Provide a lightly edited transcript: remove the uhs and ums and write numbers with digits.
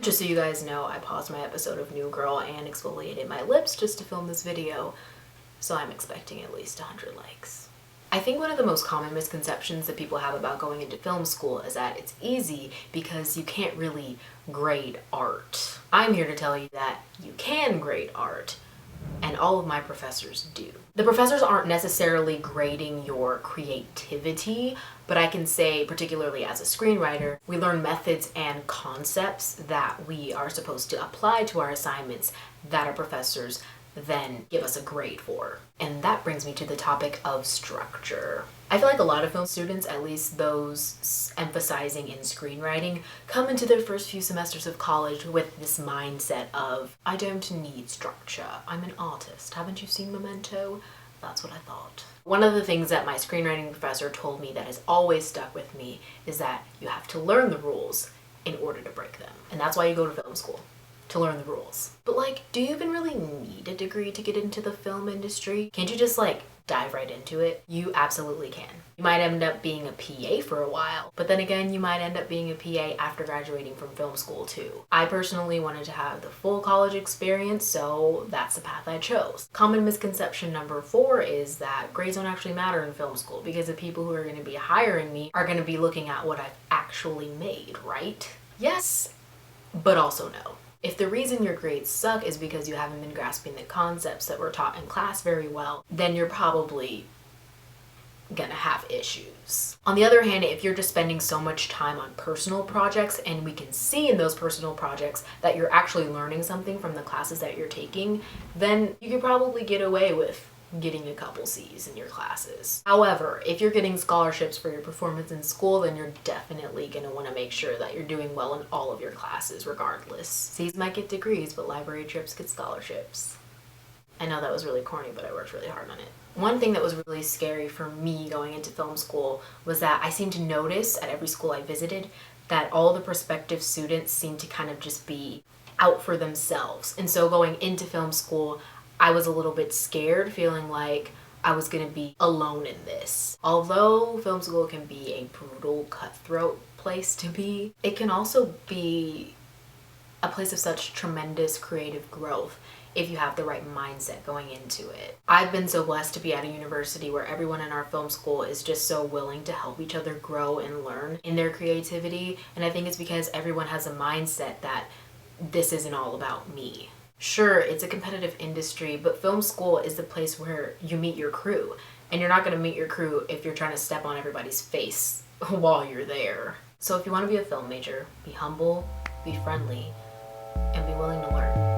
Just so you guys know, I paused my episode of New Girl and exfoliated my lips just to film this video, so I'm expecting at least 100 likes. I think one of the most common misconceptions that people have about going into film school is that it's easy because you can't really grade art. I'm here to tell you that you can grade art, and all of my professors do. The professors aren't necessarily grading your creativity, but I can say, particularly as a screenwriter, we learn methods and concepts that we are supposed to apply to our assignments that our professors then give us a grade for. And that brings me to the topic of structure. I feel like a lot of film students, at least those emphasizing in screenwriting, come into their first few semesters of college with this mindset of, I don't need structure, I'm an artist. Haven't you seen Memento? That's what I thought. One of the things that my screenwriting professor told me that has always stuck with me is that you have to learn the rules in order to break them. And that's why you go to film school, to learn the rules. But do you even really need a degree to get into the film industry? Can't you just dive right into it? You absolutely can. You might end up being a PA for a while, but then again, you might end up being a PA after graduating from film school too. I personally wanted to have the full college experience, so that's the path I chose. Common misconception number 4 is that grades don't actually matter in film school because the people who are going to be hiring me are going to be looking at what I've actually made, right? Yes, but also no. If the reason your grades suck is because you haven't been grasping the concepts that were taught in class very well, then you're probably gonna have issues. On the other hand, if you're just spending so much time on personal projects and we can see in those personal projects that you're actually learning something from the classes that you're taking, then you could probably get away with getting a couple C's in your classes. However, if you're getting scholarships for your performance in school, then you're definitely going to want to make sure that you're doing well in all of your classes regardless. C's might get degrees, but library trips get scholarships. I know that was really corny, but I worked really hard on it. One thing that was really scary for me going into film school was that I seemed to notice at every school I visited that all the prospective students seemed to kind of just be out for themselves. And so going into film school, I was a little bit scared, feeling like I was going to be alone in this. Although film school can be a brutal, cutthroat place to be, it can also be a place of such tremendous creative growth if you have the right mindset going into it. I've been so blessed to be at a university where everyone in our film school is just so willing to help each other grow and learn in their creativity, and I think it's because everyone has a mindset that this isn't all about me. Sure, it's a competitive industry, but film school is the place where you meet your crew. And you're not going to meet your crew if you're trying to step on everybody's face while you're there. So if you want to be a film major, be humble, be friendly, and be willing to learn.